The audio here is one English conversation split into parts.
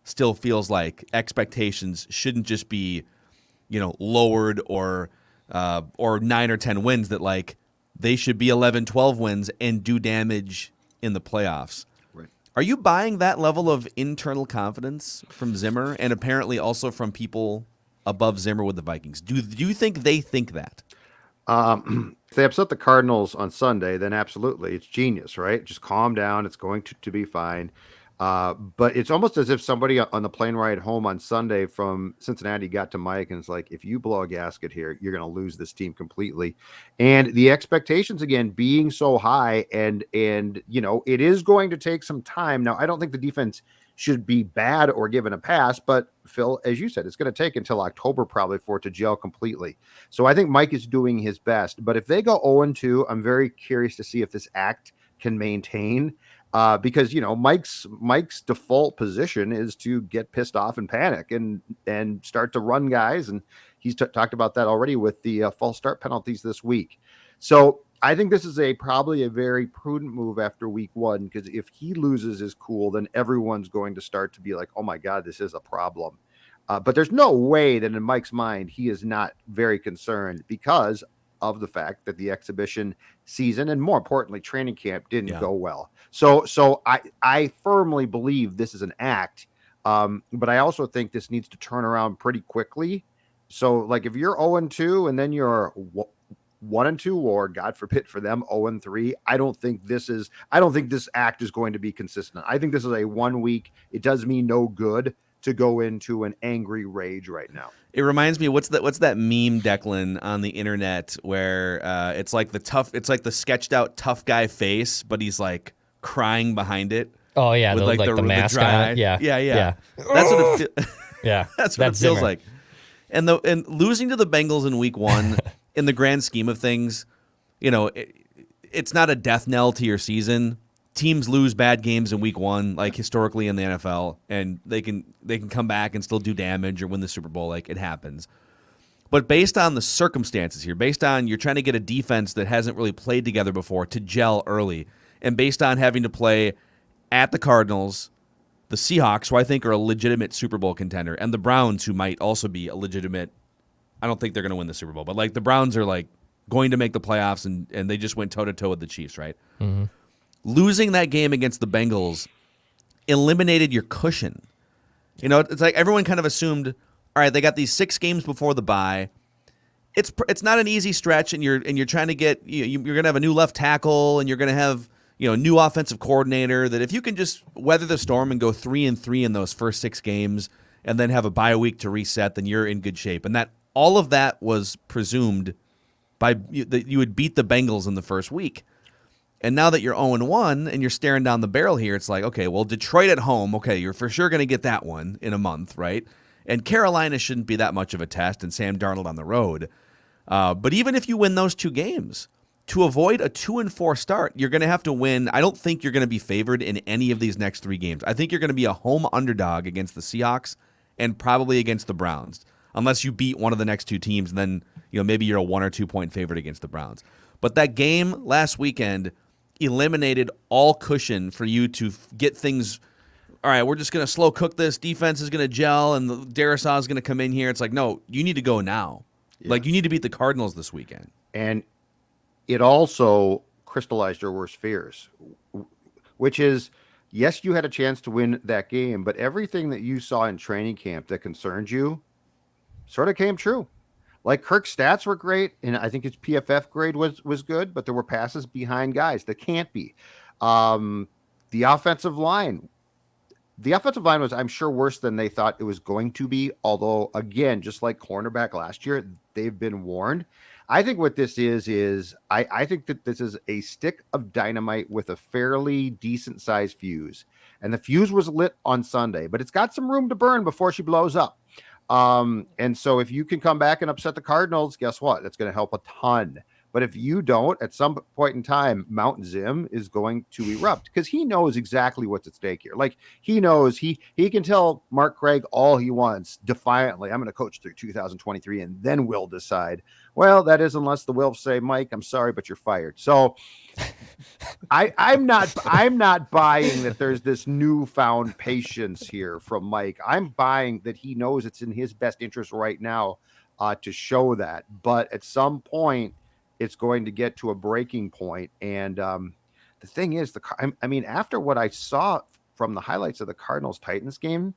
still feels like expectations shouldn't just be, lowered or 9 or 10 wins, that like they should be 11, 12 wins and do damage in the playoffs. Right. Are you buying that level of internal confidence from Zimmer and apparently also from people above Zimmer with the Vikings? Do you think they think that? If they upset the Cardinals on Sunday, then absolutely, it's genius, right? Just calm down. It's going to be fine. But it's almost as if somebody on the plane ride home on Sunday from Cincinnati got to Mike and it's like, if you blow a gasket here, you're going to lose this team completely. And the expectations, again, being so high and it is going to take some time. Now, I don't think the defense should be bad or given a pass, but Phil, as you said, it's going to take until October probably for it to gel completely. So I think Mike is doing his best, but if they go 0-2, I'm very curious to see if this act can maintain, because Mike's default position is to get pissed off and panic and start to run guys, and he's talked about that already with the false start penalties this week. So I think this is probably a very prudent move after week one, because if he loses his cool, then everyone's going to start to be like, oh my God, this is a problem. But there's no way that in Mike's mind, he is not very concerned because of the fact that the exhibition season and more importantly, training camp didn't go well. So I firmly believe this is an act. But I also think this needs to turn around pretty quickly. So like if you're 0-2 and then you're 1-2, or God forbid for them 0-3, I don't think this act is going to be consistent. I think this is a 1 week. It does me no good to go into an angry rage right now. It reminds me, what's that meme, Declan, on the internet where it's like the sketched out tough guy face, but he's like crying behind it. Oh yeah, with the mask on it. Yeah. That's what it yeah. That's what it feels like. And losing to the Bengals in week one, in the grand scheme of things, it's not a death knell to your season. Teams lose bad games in week one, like historically in the NFL, and they can come back and still do damage or win the Super Bowl. Like, it happens. But based on the circumstances here, based on you're trying to get a defense that hasn't really played together before to gel early, and based on having to play at the Cardinals, the Seahawks, who I think are a legitimate Super Bowl contender, and the Browns, who might also be a legitimate, I don't think they're going to win the Super Bowl, but like the Browns are like going to make the playoffs, and they just went toe-to-toe with the Chiefs, right? Mm-hmm. Losing that game against the Bengals eliminated your cushion. It's like everyone kind of assumed, all right, they got these 6 games before the bye. It's not an easy stretch, and you're trying to get you're going to have a new left tackle, and you're going to have new offensive coordinator. That if you can just weather the storm and go 3-3 in those first 6 games, and then have a bye week to reset, then you're in good shape. And that all of that was presumed by that you would beat the Bengals in the first week. And now that you're 0-1 and you're staring down the barrel here, it's like, okay, well, Detroit at home, okay, you're for sure going to get that one in a month, right? And Carolina shouldn't be that much of a test, and Sam Darnold on the road. But even if you win those 2 games, to avoid a 2-4 start, you're going to have to win. I don't think you're going to be favored in any of these next 3 games. I think you're going to be a home underdog against the Seahawks and probably against the Browns, unless you beat one of the next 2 teams, and then maybe you're a 1 or 2 point favorite against the Browns. But that game last weekend eliminated all cushion for you to get things. All right, we're just going to slow cook this. Defense is going to gel, and the Darisaw is going to come in here. It's like, no, you need to go now. Yeah. Like, you need to beat the Cardinals this weekend. And it also crystallized your worst fears, which is, yes, you had a chance to win that game, but everything that you saw in training camp that concerned you sort of came true. Like, Kirk's stats were great, and I think his PFF grade was good, but there were passes behind guys that can't be. The offensive line was, I'm sure, worse than they thought it was going to be. Although, again, just like cornerback last year, they've been warned. I think what this is I think that this is a stick of dynamite with a fairly decent sized fuse. And the fuse was lit on Sunday, but it's got some room to burn before she blows up. And so if you can come back and upset the Cardinals, guess what? That's going to help a ton. But if you don't, at some point in time, Mount Zim is going to erupt because he knows exactly what's at stake here. Like, he knows he can tell Mark Craig all he wants defiantly. I'm going to coach through 2023 and then we'll decide. Well, that is unless the Wilfs say, Mike, I'm sorry, but you're fired. So I'm not buying that there's this newfound patience here from Mike. I'm buying that he knows it's in his best interest right now to show that. But at some point, it's going to get to a breaking point. And the thing is, I mean, after what I saw from the highlights of the Cardinals Titans game,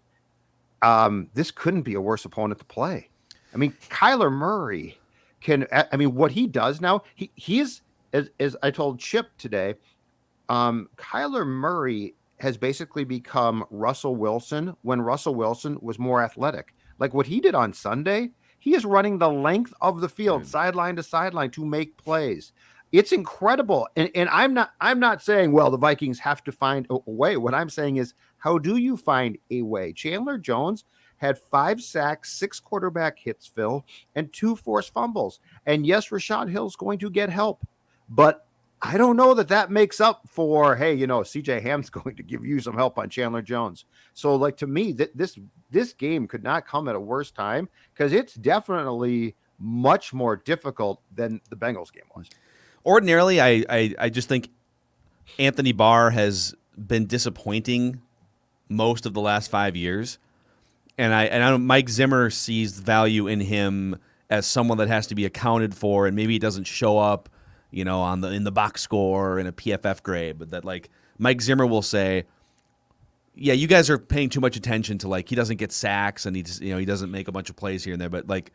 this couldn't be a worse opponent to play. I mean, Kyler Murray I mean, what he does now, he's, as I told Chip today, Kyler Murray has basically become Russell Wilson when Russell Wilson was more athletic. Like what he did on Sunday, he is running the length of the field, sideline to sideline, to make plays. It's incredible. And I'm not saying, well, the Vikings have to find a way. What I'm saying is, how do you find a way? Chandler Jones had 5 sacks, 6 quarterback hits, Phil, and 2 forced fumbles. And yes, Rashad Hill's going to get help, but I don't know that makes up for, hey, CJ Ham's going to give you some help on Chandler Jones. So, like, to me, this game could not come at a worse time, because it's definitely much more difficult than the Bengals game was. Ordinarily, I just think Anthony Barr has been disappointing most of the last 5 years. And I know Mike Zimmer sees value in him as someone that has to be accounted for, and maybe he doesn't show up, in the box score or in a PFF grade, but that, like, Mike Zimmer will say, yeah, you guys are paying too much attention to, like, he doesn't get sacks and he doesn't make a bunch of plays here and there, but, like,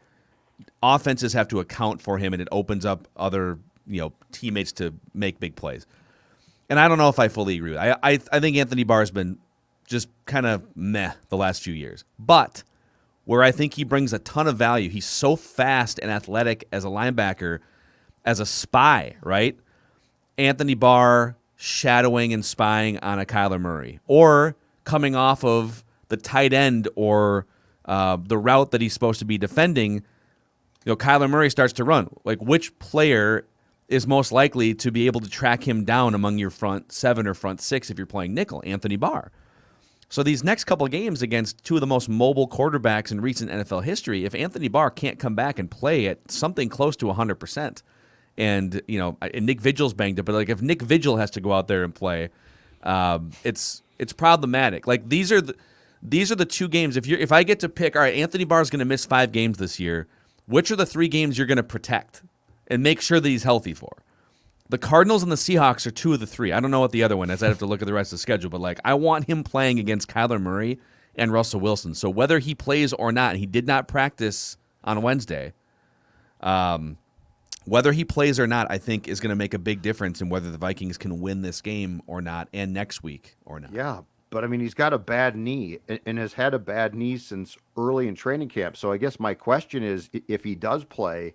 offenses have to account for him, and it opens up other teammates to make big plays. And I don't know if I fully agree with it. I think Anthony Barr has been just kind of meh the last few years. But where I think he brings a ton of value, he's so fast and athletic as a linebacker, as a spy, right? Anthony Barr shadowing and spying on a Kyler Murray, or coming off of the tight end or the route that he's supposed to be defending, Kyler Murray starts to run. Like, which player is most likely to be able to track him down among your front 7 or front 6 if you're playing nickel? Anthony Barr. So these next couple of games against 2 of the most mobile quarterbacks in recent NFL history, if Anthony Barr can't come back and play at something close to 100%, and Nick Vigil's banged up, but like if Nick Vigil has to go out there and play, it's problematic. Like these are the 2 games. If I get to pick, all right, Anthony Barr is going to miss 5 games this year, which are the 3 games you're going to protect and make sure that he's healthy for? The Cardinals and the Seahawks are 2 of the 3. I don't know what the other one is. I'd have to look at the rest of the schedule. But, like, I want him playing against Kyler Murray and Russell Wilson. So whether he plays or not, and he did not practice on Wednesday, whether he plays or not, I think is going to make a big difference in whether the Vikings can win this game or not, and next week or not. Yeah, but, I mean, he's got a bad knee and has had a bad knee since early in training camp. So I guess my question is, if he does play,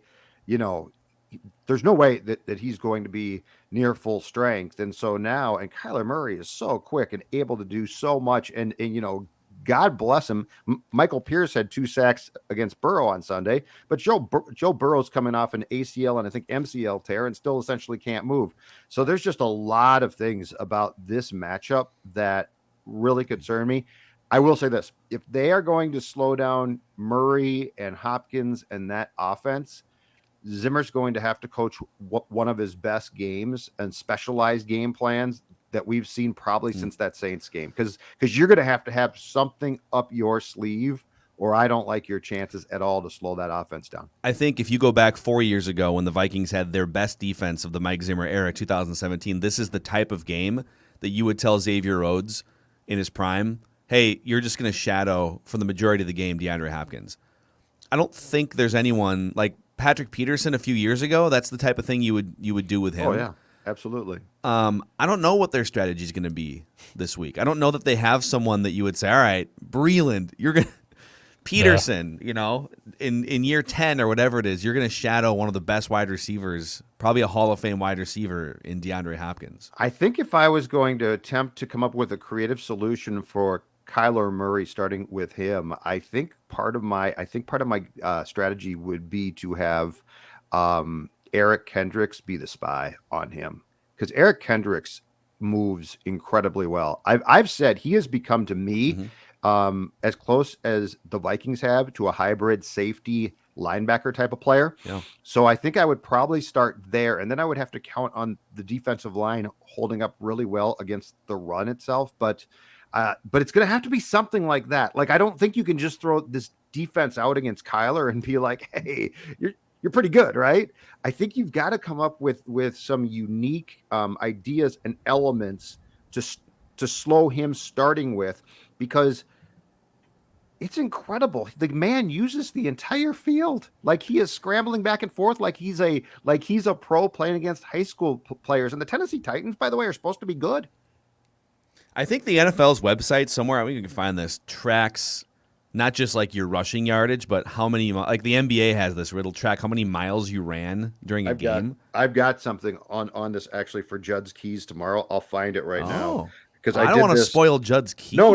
there's no way that he's going to be near full strength. And so now, and Kyler Murray is so quick and able to do so much. And God bless him. Michael Pierce had 2 sacks against Burrow on Sunday, but Joe Burrow's coming off an ACL and I think MCL tear and still essentially can't move. So there's just a lot of things about this matchup that really concern me. I will say this: if they are going to slow down Murray and Hopkins and that offense, Zimmer's going to have to coach one of his best games and specialized game plans that we've seen probably since that Saints game. Because you're going to have something up your sleeve, or I don't like your chances at all to slow that offense down. I think if you go back 4 years ago when the Vikings had their best defense of the Mike Zimmer era, 2017, this is the type of game that you would tell Xavier Rhodes in his prime, hey, you're just going to shadow for the majority of the game DeAndre Hopkins. I don't think there's anyone like Patrick Peterson a few years ago. That's the type of thing you would do with him. Oh yeah, absolutely. I don't know what their strategy is going to be this week. I don't know that they have someone that you would say, all right, Breeland, you're going to Peterson, in year 10 or whatever it is, you're going to shadow one of the best wide receivers, probably a Hall of Fame wide receiver in DeAndre Hopkins. I think if I was going to attempt to come up with a creative solution for Kyler Murray, starting with him, I think part of my strategy would be to have Eric Kendricks be the spy on him, because Eric Kendricks moves incredibly well. I've said he has become to me as close as the Vikings have to a hybrid safety linebacker type of player. Yeah. So I think I would probably start there. And then I would have to count on the defensive line holding up really well against the run itself. But it's going to have to be something like that. Like, I don't think you can just throw this defense out against Kyler and be like, hey, you're pretty good, right? I think you've got to come up with some unique ideas and elements to slow him starting with, because it's incredible. The man uses the entire field. Like, he is scrambling back and forth like he's a pro playing against high school players. And the Tennessee Titans, by the way, are supposed to be good. I think the NFL's website somewhere, I think you can find this, tracks not just like your rushing yardage, but how many, like the NBA has this, where it'll track how many miles you ran during a game. I've got something on this actually for Judd's keys tomorrow. I'll find it right now. Because I don't want to spoil Judd's keys. No.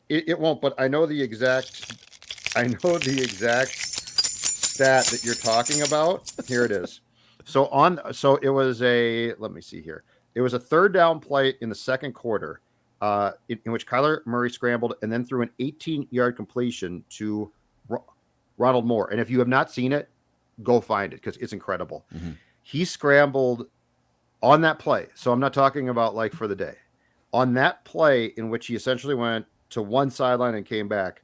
It won't. But I know the exact stat that you're talking about. Here it is. So it was let me see here. It was a third down play in the second quarter, in which Kyler Murray scrambled and then threw an 18-yard completion to Ronald Moore. And if you have not seen it, go find it, because it's incredible. Mm-hmm. He scrambled on that play. So I'm not talking about like for the day. On that play, in which he essentially went to one sideline and came back,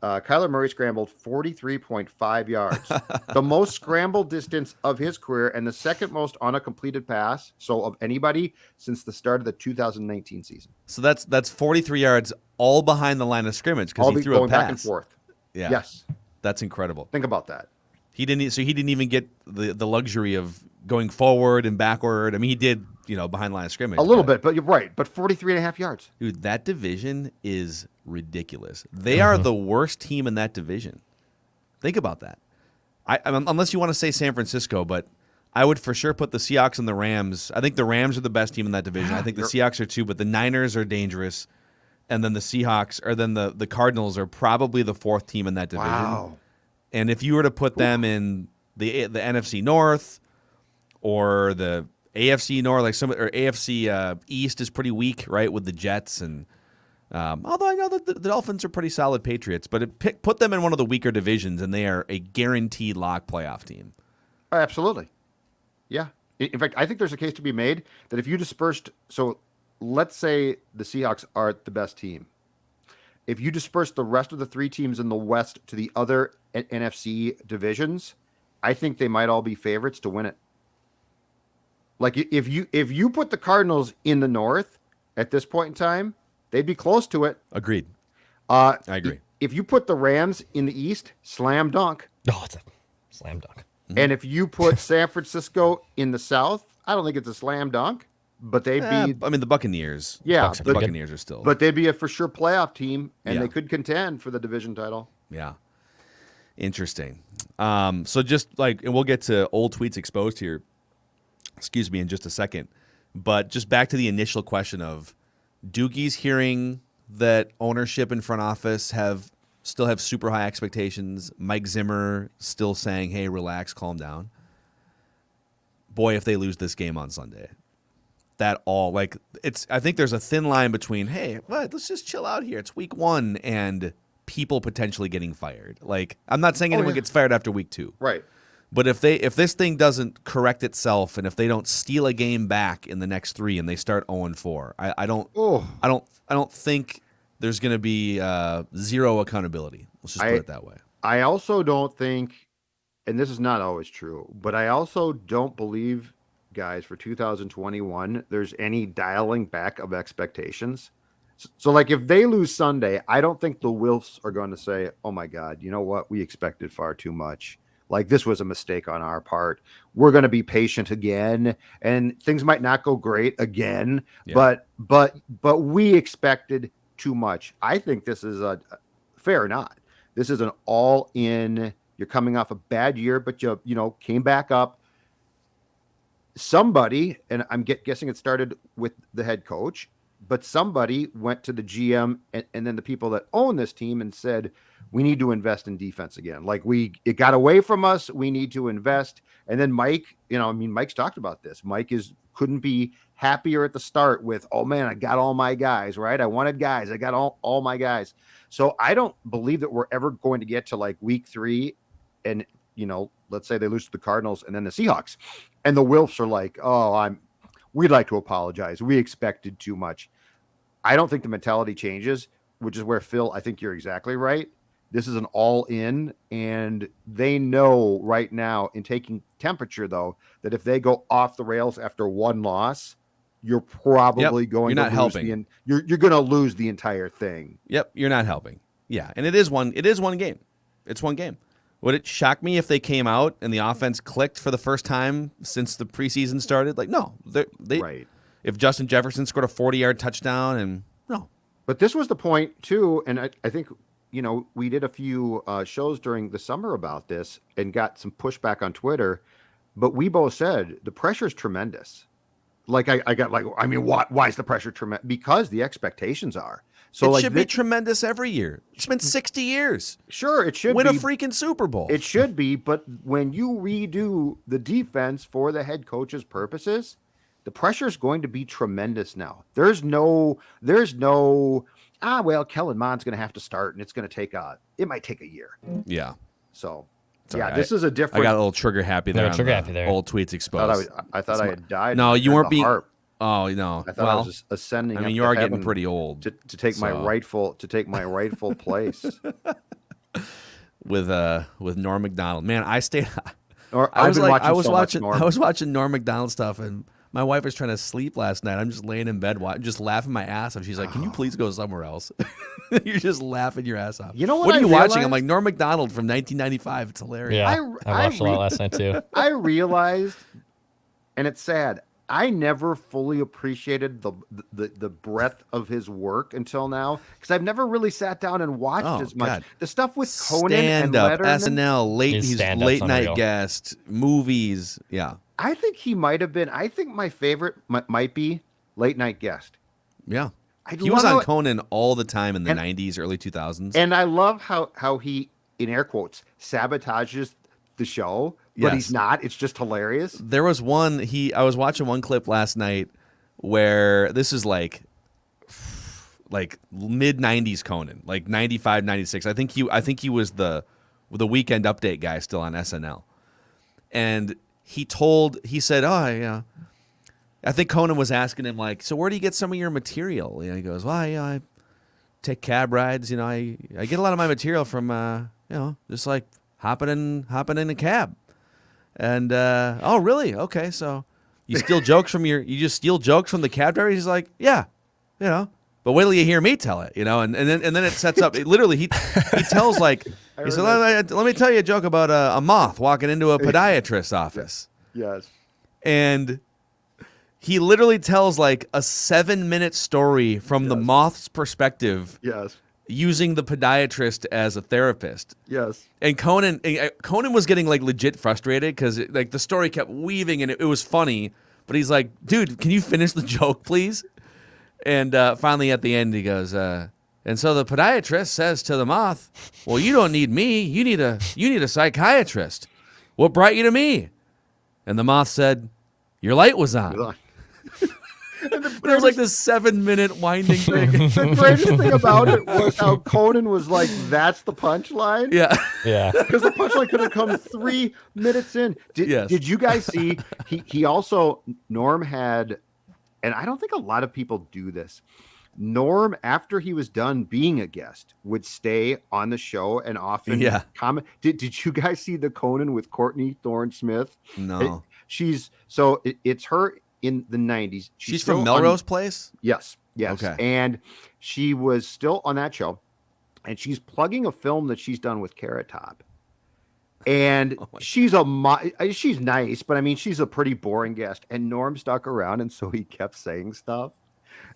Kyler Murray scrambled 43.5 yards, the most scramble distance of his career and the second most on a completed pass, so of anybody, since the start of the 2019 season. So that's 43 yards all behind the line of scrimmage, because he threw a pass. Back and forth. Yeah. Yes. That's incredible. Think about that. He didn't even get the luxury of going forward and backward. I mean, he did, behind the line of scrimmage. A little bit, but you're right. But 43.5 yards. Dude, that division is ridiculous. They are the worst team in that division. Think about that. Unless you want to say San Francisco, but I would for sure put the Seahawks and the Rams. I think the Rams are the best team in that division. I think the Seahawks are too, but the Niners are dangerous. And then the Seahawks, or then the Cardinals are probably the fourth team in that division. Wow. And if you were to put them in the NFC North or the AFC North, or AFC East is pretty weak, right, with the Jets, and although I know that the Dolphins are pretty solid Patriots, but put them in one of the weaker divisions, and they are a guaranteed lock playoff team. Absolutely, yeah. In fact, I think there's a case to be made that if you dispersed, so let's say the Seahawks are the best team. If you disperse the rest of the three teams in the West to the other NFC divisions, I think they might all be favorites to win it. Like, if you put the Cardinals in the North at this point in time, they'd be close to it. Agreed. I agree. If you put the Rams in the East, slam dunk. Oh, it's a slam dunk. Mm-hmm. And if you put San Francisco in the South, I don't think it's a slam dunk, but they'd be. I mean, the Buccaneers. Yeah, the Buccaneers are still. But they'd be a for sure playoff team, and they could contend for the division title. Yeah. Interesting. So just and we'll get to old tweets exposed here, in just a second. But just back to the initial question of Doogie's hearing that ownership and front office still have super high expectations. Mike Zimmer still saying, hey, relax, calm down. Boy, if they lose this game on Sunday. I think there's a thin line between, hey, let's just chill out here. It's week 1 and people potentially getting fired. Like, I'm not saying anyone gets fired after week 2. Right. But if this thing doesn't correct itself, and if they don't steal a game back in the next 3 and they start 0-4, I don't think there's going to be zero accountability. Let's just put it that way. I also don't think, and this is not always true, but I also don't believe, guys, for 2021, there's any dialing back of expectations. So like, if they lose Sunday, I don't think the Wilfs are going to say, oh my God, you know what? We expected far too much. Like, this was a mistake on our part. We're going to be patient again, and things might not go great again, but we expected too much. I think this is fair or not. This is an all in. You're coming off a bad year, but you came back up. Somebody, and I'm guessing it started with the head coach, but somebody went to the GM and then the people that own this team and said, we need to invest in defense again. Like, it got away from us. We need to invest. And then Mike, Mike's talked about this. Mike couldn't be happier at the start with, oh man, I got all my guys, right? I wanted guys. I got all my guys. So I don't believe that we're ever going to get to like week 3 and let's say they lose to the Cardinals and then the Seahawks, and the Wilfs are like, we'd like to apologize. We expected too much. I don't think the mentality changes, which is where Phil, I think you're exactly right. This is an all in, and they know right now in taking temperature, though, that if they go off the rails after one loss, you're probably going to lose you're going to lose the entire thing. Yep, you're not helping. Yeah, and it is one game. It's one game. Would it shock me if they came out and the offense clicked for the first time since the preseason started? Like, no. Right. If Justin Jefferson scored a 40-yard touchdown, and no. But this was the point, too, and I think, we did a few shows during the summer about this and got some pushback on Twitter, but we both said the pressure is tremendous. Like, I got like, I mean, why is the pressure tremendous? Because the expectations are. So it should be tremendous every year. It's been 60 years. Sure, it should win a freaking Super Bowl. It should be, but when you redo the defense for the head coach's purposes, the pressure is going to be tremendous now. There's no, Kellen Mond's going to have to start, and it might take a year. Yeah. So, sorry, this is a different. I got a little trigger happy there. Trigger happy there. Old tweets exposed. I thought I had died. No, you weren't being. Harp. Oh no! I thought I was just ascending. I mean, you are getting pretty old to take my rightful place with Norm Macdonald. Man, I stayed. I was watching Norm Macdonald stuff, and my wife was trying to sleep last night. I'm just laying in bed, just laughing my ass off. She's like, "Can you please go somewhere else?" You're just laughing your ass off. You know what are you watching? I'm like, Norm Macdonald from 1995. It's hilarious. Yeah, I watched a lot last night too. I realized, and it's sad, I never fully appreciated the breadth of his work until now, because I've never really sat down and watched as much. God. The stuff with Conan Stand and up, Letterman, SNL, His late night unreal. guest, movies. Yeah. I think he might have been. I think my favorite might be Late Night Guest. Yeah. I He was love on it. Conan all the time in the 90s, early 2000s. And I love how he, in air quotes, sabotages the show, but Yes. he's not. It's just hilarious. There was one I was watching one clip last night where this is like mid 90s Conan, like 95, 96. I think he was the Weekend Update guy still on SNL. And he said, "Oh, yeah." I think Conan was asking him, like, "So where do you get some of your material?" He goes, "Well, I take cab rides. I get a lot of my material from just like hopping in a cab." And oh, really? Okay, so you steal jokes from you just steal jokes from the cab driver? He's like, "Yeah, but wait till you hear me tell it, and then it sets up. Literally, he tells like he said, let me tell you a joke about a moth walking into a podiatrist's office." Yes. And he literally tells like a 7-minute story from the moth's perspective, Yes. using the podiatrist as a therapist. Yes. And Conan was getting like legit frustrated because like the story kept weaving and it was funny, but he's like, "Dude, can you finish the joke, please?" And finally at the end he goes, and so the podiatrist says to the moth, "Well, you don't need me. You need a psychiatrist. What brought you to me?" And the moth said, "Your light was on." But it was like this 7-minute winding thing. The greatest thing about it was how Conan was like, "That's the punchline." Yeah. Yeah. Because the punchline could have come 3 minutes in. Yes. Did you guys see? He also, Norm had, and I don't think a lot of people do this. Norm, after he was done being a guest, would stay on the show and often comment. Did you guys see the Conan with Courtney Thorne-Smith? No. It's her in the 90s. She's from Melrose Place? Yes. Okay. And she was still on that show, and she's plugging a film that she's done with Carrot Top. And she's nice, but I mean, she's a pretty boring guest. And Norm stuck around, and so he kept saying stuff.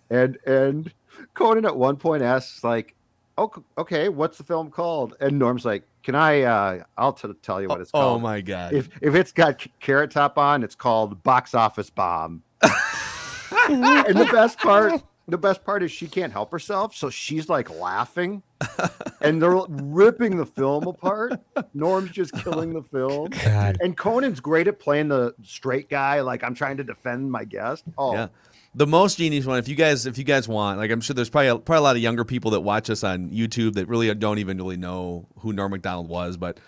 And Conan at one point asks, like, "Oh, okay, what's the film called?" And Norm's like, "Can I? I'll tell you what it's called." Oh my God! If it's got Carrot Top on, it's called Box Office Bomb. And the best part is she can't help herself, so she's like laughing, and they're ripping the film apart. Norm's just killing the film, God. and Conan's great at playing the straight guy, like, I'm trying to defend my guest. Oh, Yeah. The most genius one, if you guys want, like, I'm sure there's probably a lot of younger people that watch us on YouTube that really don't even really know who Norm Macdonald was, but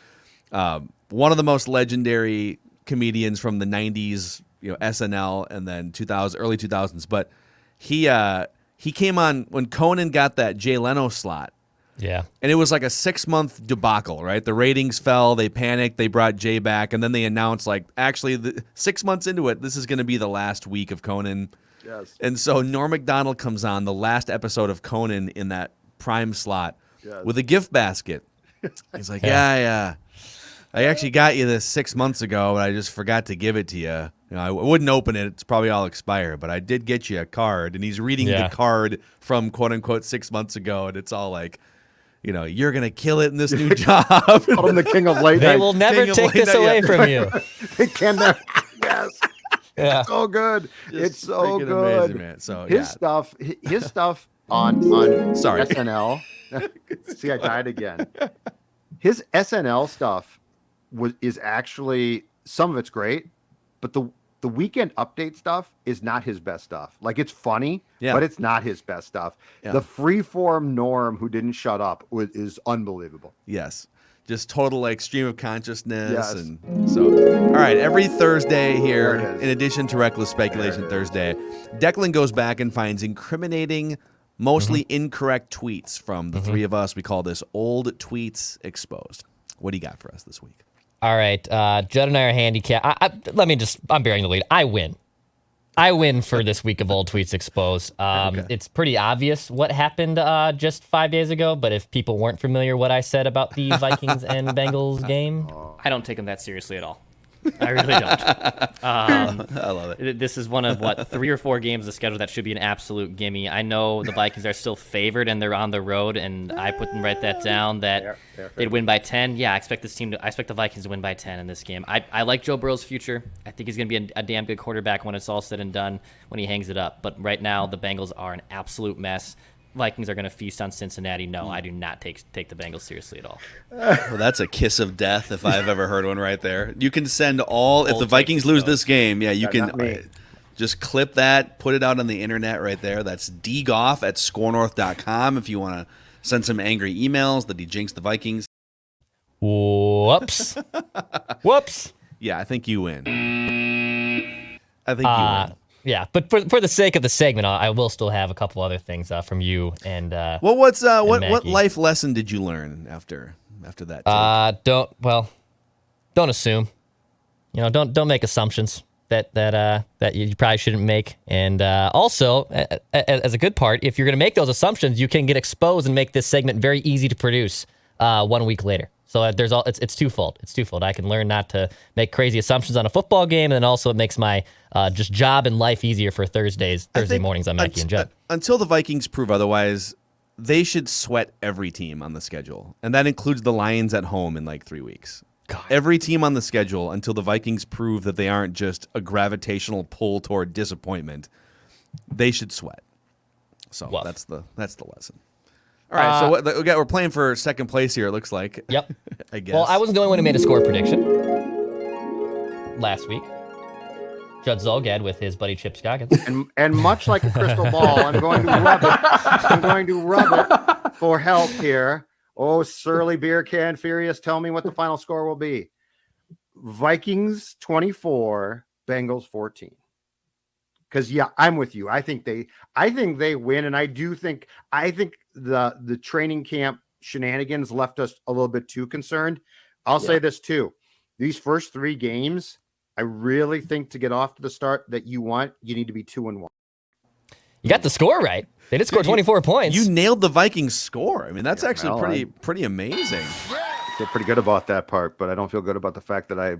One of the most legendary comedians from the 90s, SNL, and then early 2000s. But he came on when Conan got that Jay Leno slot. Yeah. And it was like a 6-month debacle, right? The ratings fell, they panicked, they brought Jay back, and then they announced, actually, 6 months into it, this is going to be the last week of Conan. Yes. And so Norm Macdonald comes on the last episode of Conan in that prime slot with a gift basket. He's like, I actually got you this 6 months ago, but I just forgot to give it to you. I wouldn't open it. It's probably all expired, but I did get you a card. And he's reading the card from, quote unquote, 6 months ago. And it's all like, you're going to kill it in this new job. Call him the king of late night. They will never take this away from you. They can never. Yes. Yeah. It's so good. It's so good. Amazing, man. So his stuff on Sorry. SNL. See, I died again. His SNL stuff is actually, some of it's great, but the weekend update stuff is not his best stuff. Like, it's funny, but it's not his best stuff. Yeah. The freeform Norm who didn't shut up is unbelievable. Yes. Just total stream of consciousness. Yes. And so, all right, every Thursday here, in addition to Reckless Speculation Thursday, Declan goes back and finds incriminating, mostly incorrect tweets from the three of us. We call this Old Tweets Exposed. What do you got for us this week? All right, Judd and I are handicapped. I'm bearing the lead. I win for this week of Old Tweets Exposed. It's pretty obvious what happened just 5 days ago, but if people weren't familiar what I said about the Vikings and Bengals game. I don't take them that seriously at all. I really don't. I love it. This is one of, 3 or 4 games of the schedule that should be an absolute gimme. I know the Vikings are still favored, and they're on the road, and I write that down that they'd win by 10. Yeah, I expect the Vikings to win by 10 in this game. I like Joe Burrow's future. I think he's going to be a damn good quarterback when it's all said and done, when he hangs it up. But right now, the Bengals are an absolute mess. Vikings are going to feast on Cincinnati. No, I do not take the Bengals seriously at all. Well, that's a kiss of death if I've ever heard one right there. You can send if the Vikings lose this game, you can just clip that, put it out on the internet right there. That's dgoff@scorenorth.com if you want to send some angry emails that he jinxed the Vikings. Whoops. Whoops. Yeah, I think you win. I think you win. Yeah, but for the sake of the segment, I will still have a couple other things from you and. Well, what life lesson did you learn after that? Don't assume. Don't make assumptions that you probably shouldn't make. And also, as a good part, if you're going to make those assumptions, you can get exposed and make this segment very easy to produce 1 week later. So it's twofold. It's twofold. I can learn not to make crazy assumptions on a football game, and then also it makes my just job and life easier for Thursday mornings on Mackey and Judd. Until the Vikings prove otherwise, they should sweat every team on the schedule, and that includes the Lions at home in 3 weeks. God. Every team on the schedule until the Vikings prove that they aren't just a gravitational pull toward disappointment, they should sweat. So that's the lesson. All right, so we're playing for second place here, it looks like. Yep. I guess. Well, I wasn't the only one who made a score prediction last week. Judd Zolgad with his buddy Chip Scoggins. And much like a crystal ball, I'm going to rub it for help here. Oh, surly beer can furious, tell me what the final score will be. Vikings 24, Bengals 14. Because I'm with you. I think they win, and I think the training camp shenanigans left us a little bit too concerned. I'll say this too: these first 3 games, I really think to get off to the start that you need to be 2-1. You got the score right. They did score 24 points. You nailed the Vikings score. I mean, that's actually pretty amazing. I feel pretty good about that part, but I don't feel good about the fact that I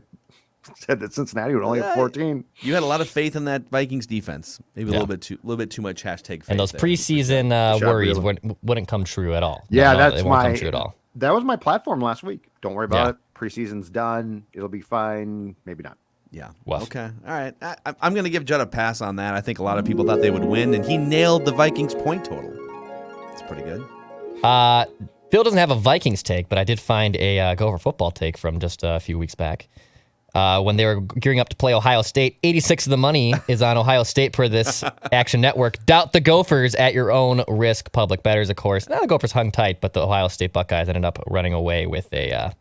said that Cincinnati would only have 14. You had a lot of faith in that Vikings defense. Maybe a little bit too much hashtag faith. And those preseason worries wouldn't come true at all. Yeah, they won't come true at all. That was my platform last week. Don't worry about it. Preseason's done. It'll be fine. Maybe not. Yeah. Well, okay. All right. I'm going to give Judd a pass on that. I think a lot of people thought they would win, and he nailed the Vikings point total. That's pretty good. Phil doesn't have a Vikings take, but I did find a Gopher football take from just a few weeks back. When they were gearing up to play Ohio State, 86 of the money is on Ohio State per this Action Network. Doubt the Gophers at your own risk. Public bettors, of course. The Gophers hung tight, but the Ohio State Buckeyes ended up running away with a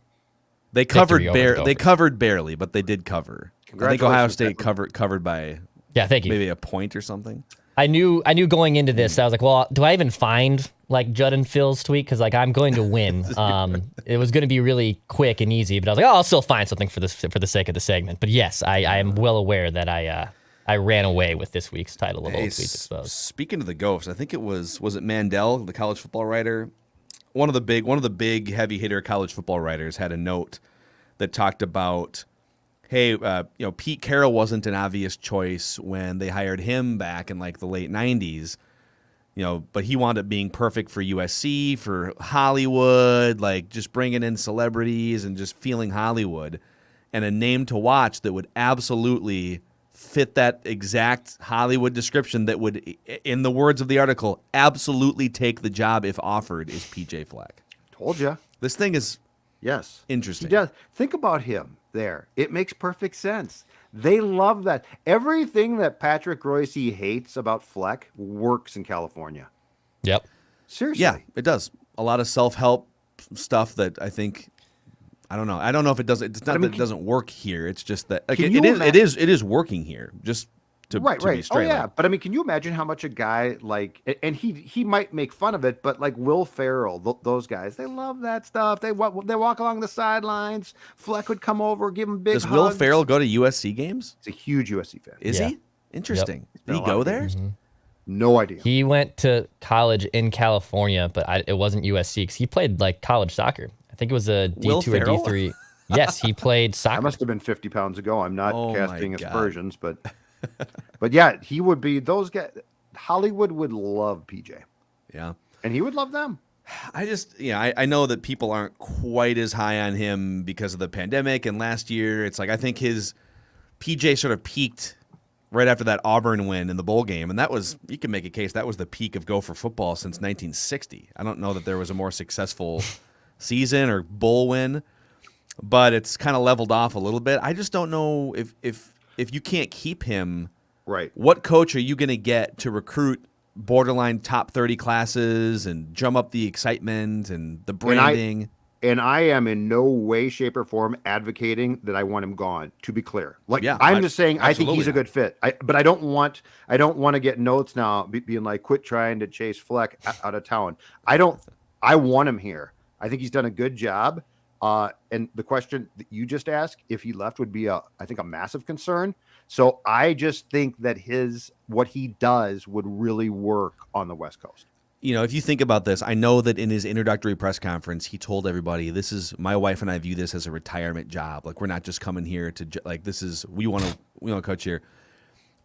They covered Victory over the They Gophers. covered barely, but they did cover. I think Ohio Congratulations, State Denver. covered by Yeah, thank you. maybe a point or something. I knew going into this, I was like, well, do I even find like Judd and Phil's tweet? Because like I'm going to win. It was going to be really quick and easy, but I was like, oh, I'll still find something for the sake of the segment. But yes, I am well aware that I ran away with this week's title of Old Tweets Exposed. Speaking of the Gophers, I think it was it Mandel, the college football writer, one of the big heavy hitter college football writers, had a note that talked about, hey, Pete Carroll wasn't an obvious choice when they hired him back in like the late 90s, but he wound up being perfect for USC, for Hollywood, like just bringing in celebrities and just feeling Hollywood, and a name to watch that would absolutely fit that exact Hollywood description that would, in the words of the article, absolutely take the job if offered is PJ Fleck. Told you. This thing is Yes. interesting. He does. Think about him there. It makes perfect sense. They love that. Everything that Patrick Royce hates about Fleck works in California. Yep. Seriously. Yeah, it does. A lot of self-help stuff that I think, I don't know. I don't know if it does. It's not that it doesn't work here. It's just that like, it is working here. Just to right. be straight. Oh yeah, but I mean, can you imagine how much a guy like, and he might make fun of it, but like Will Ferrell, those guys, they love that stuff. They walk along the sidelines. Fleck would come over, give him big Does hugs. Will Ferrell go to USC games? He's a huge USC fan. Is Yeah. he? Interesting. Did Been a he lot go of there? games. No idea. He went to college in California, but it wasn't USC because he played like college soccer. I think it was a Will D2 or Ferrell? D3. Yes, he played I soccer. must have been 50 pounds ago. I'm not Oh, casting my God. aspersions, but yeah, he would be. Those guys, Hollywood would love PJ, Yeah. and he would love them. I just, I know that people aren't quite as high on him because of the pandemic and last year. It's like I think his PJ sort of peaked right after that Auburn win in the bowl game, and that was, you can make a case, that was the peak of Gopher football since 1960. I don't know that there was a more successful season or bowl win, but it's kind of leveled off a little bit. I just don't know if you can't keep him, Right. what coach are you going to get to recruit borderline top 30 classes and drum up the excitement and the branding? And I am in no way, shape, or form advocating that I want him gone. To be clear, like Yeah, I'm just saying, I think absolutely he's a good fit. But I don't want to get notes now being like, quit trying to chase Fleck out of town. I want him here. I think he's done a good job. And the question that you just asked, if he left, would be I think a massive concern. So I just think that what he does would really work on the West Coast. If you think about this, I know that in his introductory press conference, he told everybody, this is, my wife and I view this as a retirement job. Like, we're not just coming here to, like, this is, we want to coach here.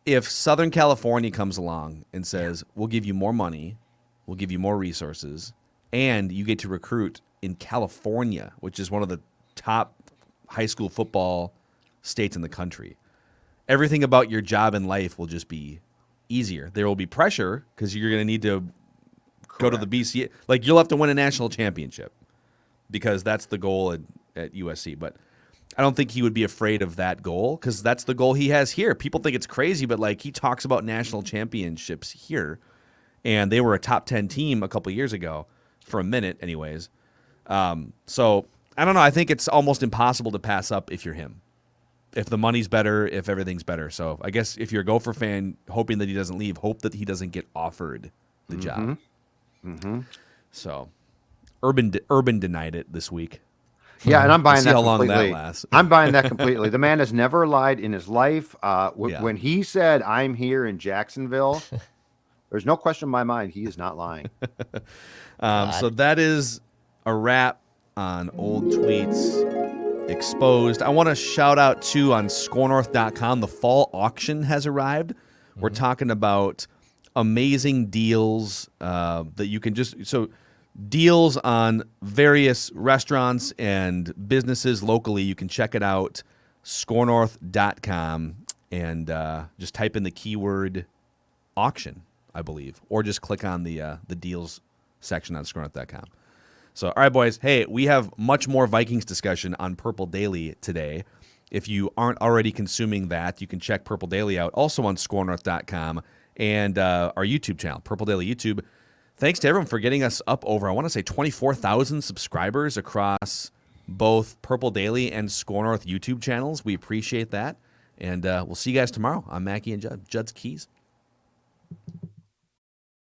If Southern California comes along and says, we'll give you more money, we'll give you more resources, and you get to recruit in California, which is one of the top high school football states in the country, everything about your job and life will just be easier. There will be pressure because you're going to need to go to the BCA. Like, you'll have to win a national championship because that's the goal at USC. But I don't think he would be afraid of that goal because that's the goal he has here. People think it's crazy, but like, he talks about national championships here, and they were a top 10 team a couple years ago for a minute anyways. So I don't know. I think it's almost impossible to pass up if you're him. If the money's better, if everything's better. So I guess if you're a Gopher fan, hoping that he doesn't leave, hope that he doesn't get offered the job. Mm-hmm. So Urban denied it this week. Yeah, and I'm buying see that how long completely. that lasts. I'm buying that completely. The man has never lied in his life. Yeah. When he said, "I'm here in Jacksonville," there's no question in my mind he is not lying. So that is a wrap on Old Tweets Exposed. I want to shout out too on scorenorth.com. The fall auction has arrived. We're talking about amazing deals that you can deals on various restaurants and businesses locally. You can check it out, scorenorth.com, and just type in the keyword auction, I believe, or just click on the deals section on scorenorth.com. So, all right, boys. Hey, we have much more Vikings discussion on Purple Daily today. If you aren't already consuming that, you can check Purple Daily out also on scorenorth.com and our YouTube channel, Purple Daily YouTube. Thanks to everyone for getting us up over, I want to say, 24,000 subscribers across both Purple Daily and Score North YouTube channels. We appreciate that. And we'll see you guys tomorrow on Mackey and Judd. Judd's Keys.